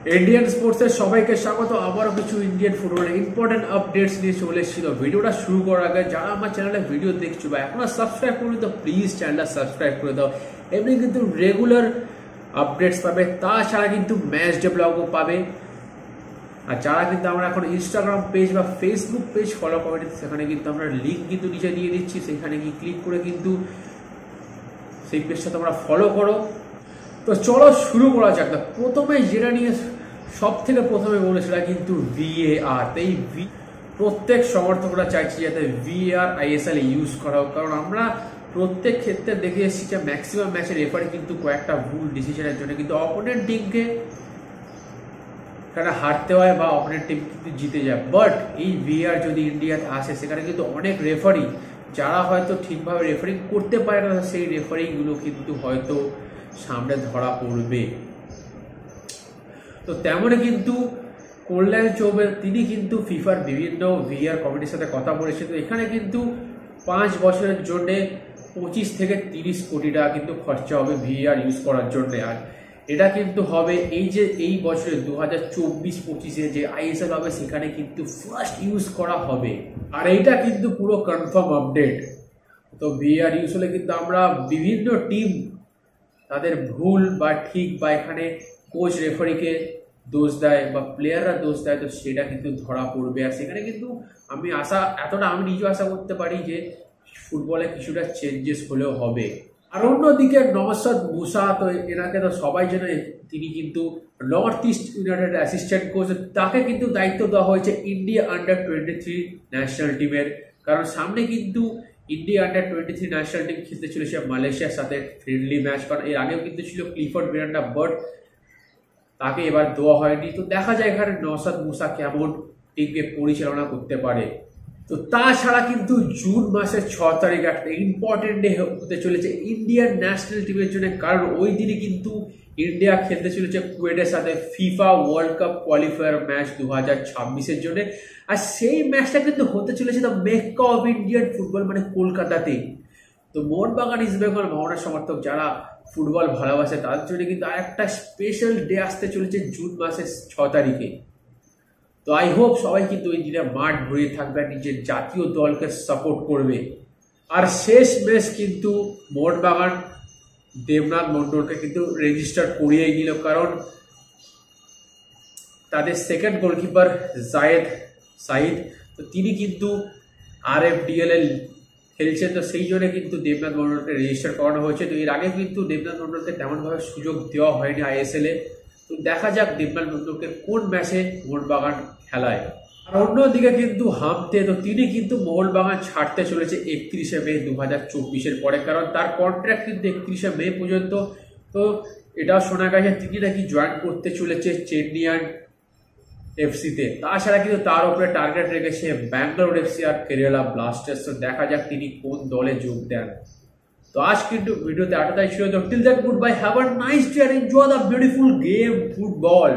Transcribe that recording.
Indian স্পোর্টসের সবাইকে স্বাগত। আবারও কিছু ইন্ডিয়ান ফুটবলের ইম্পর্টেন্ট আপডেটস নিয়ে চলে এসেছিল। ভিডিওটা শুরু করার আগে যারা আমার চ্যানেলে ভিডিও দেখছো বা এখনো সাবস্ক্রাইব করে দাও, প্লিজ চ্যানেলটা সাবস্ক্রাইব করে দাও। এমনি কিন্তু রেগুলার আপডেটস পাবে, তাছাড়া কিন্তু ম্যাচ ডে ব্লগও পাবে। আর যারা কিন্তু আমরা এখন ইনস্টাগ্রাম পেজ বা ফেসবুক পেজ ফলো করে সেখানে কিন্তু আমরা লিঙ্ক কিন্তু নিচে দিয়ে দিচ্ছি, সেখানে গিয়ে ক্লিক করে কিন্তু সেই পেজটা তোমরা ফলো করো। তো চলো শুরু করা যাক। প্রথমে যেটা নিয়ে সব থেকে প্রথমে বলে সেটা কিন্তু VAR। এই প্রত্যেক সমর্থকরা চাইছে যাতে VAR ISL ইউজ করা হোক, কারণ আমরা প্রত্যেক ক্ষেত্রে দেখে এসেছি যে ম্যাক্সিমাম ম্যাচের রেফারি কিন্তু কয়েকটা ভুল ডিসিশনের জন্য কিন্তু অপোনেন্ট টিমকে হারতে হয় বা অপোনেন্ট টিম কিন্তু জিতে যায়। বাট এই VAR যদি ইন্ডিয়াতে আসে, সেখানে কিন্তু অনেক রেফারি যারা হয়তো ঠিকভাবে রেফারিং করতে পারে না, সেই রেফারিগুলো কিন্তু হয়তো সামনে ধরা পড়বে। তো তেমনই কিন্তু কল্যাণ চৌবে তিনি কিন্তু ফিফার বিভিন্ন VAR কমিটির সাথে কথা বলেছে। তো এখানে কিন্তু 5 বছরের জন্য 25 থেকে 30 কোটি টাকা কিন্তু খরচা হবে VAR ইউজ করার জন্য। আর এটা কিন্তু হবে এই বছরে 2024-25-এ যে ISL হবে, সেখানে কিন্তু ফার্স্ট ইউজ করা হবে। আর এইটা কিন্তু পুরো কনফার্ম আপডেট। তো VAR ইউজ হলে কিন্তু আমরা বিভিন্ন টিম তাদের ভুল বা ঠিক বা এখানে কোচ রেফারিকে দোষ দেয় বা প্লেয়াররা দোষ দেয়, তো সেটা কিন্তু ধরা পড়বে। আর সেখানে কিন্তু আমি নিজেও আশা করতে পারি যে ফুটবলে কিছুটা চেঞ্জেস হলেও হবে। আর অন্যদিকে নওশাদ মুসা, তো এনাকে তো সবাই জানে, তিনি কিন্তু north east United assistant coach. তাকে কিন্তু দায়িত্ব দেওয়া হয়েছে ইন্ডিয়া আন্ডার-23 ন্যাশনাল টিমের, কারণ সামনে কিন্তু ইন্ডিয়া আন্ডার-23 ন্যাশনাল টিম খেলতে চলেছে মালয়েশিয়ার সাথে ফ্রেন্ডলি ম্যাচ। কারণ এর আগেও কিন্তু ছিল ক্লিফোর্ড মিরান্ডা, বাট তাকে এবার দেওয়া হয়নি। তো দেখা যায় এখানে নওশাদ মুসা কেমন টিমকে পরিচালনা করতে পারে। তো তাছাড়া কিন্তু জুন মাসের 6 তারিখ একটা ইম্পর্টেন্ট ডে হতে চলেছে ইন্ডিয়ান ন্যাশনাল টিমের জন্য, কারণ ওই দিনে কিন্তু ইন্ডিয়া খেলতে চলেছে কুয়েটের সাথে FIFA world cup qualifier match 2026-এর জন্য। আর সেই ম্যাচটা কিন্তু হতে চলেছে the Mecca of Indian football, মানে কলকাতাতে। তো মোহনবাগান, ইস্ট বেঙ্গল, মোহনের সমর্থক যারা ফুটবল ভালোবাসে তাদের জন্য কিন্তু আরেকটা স্পেশাল ডে আসতে চলেছে জুন মাসের 6 তারিখে। তো আই হোপ সবাই কিন্তু ওই দিনে মাঠ ভরিয়ে থাকবে, নিজের জাতীয় দলকে সাপোর্ট করবে। আর শেষ ম্যাচ কিন্তু মোহনবাগান দেবনাথ মন্ডলকে কিন্তু রেজিস্টার করিয়ে নিল, কারণ তাদের সেকেন্ড গোলকিপার জায়েদ সাইদ, তো তিনি কিন্তু RFDL খেলছেন। তো সেই জন্য কিন্তু দেবনাথ মন্ডলকে রেজিস্টার করানো হয়েছে। তো এর আগে কিন্তু দেবনাথ মন্ডলকে তেমনভাবে সুযোগ দেওয়া হয়নি ISL-এ। তো দেখা যাক দেবনাথ মন্ডলকে কোন ম্যাচে মোহনবাগান খেলায়। আর অন্যদিকে কিন্তু হামতে, তো তিনি কিন্তু মোহনবাগান ছাড়তে চলেছে 31শে মে 2024-এর পরে, কারণ তার কন্ট্রাক্ট কিন্তু 31শে মে পর্যন্ত। তো এটাও শোনা গেছে তিনি নাকি জয়েন করতে চলেছে চেন্নাইয়ান FC-তে। তাছাড়া কিন্তু তার উপরে টার্গেট রেখেছে ব্যাঙ্গালোর FC আর কেরালা ব্লাস্টার্স। তো দেখা যাক তিনি কোন দলে যোগ দেন। তো আজ কিন্তু ভিডিওতে এতটাই ছিল। Till that, good bye, have a nice day, enjoy the beautiful game football.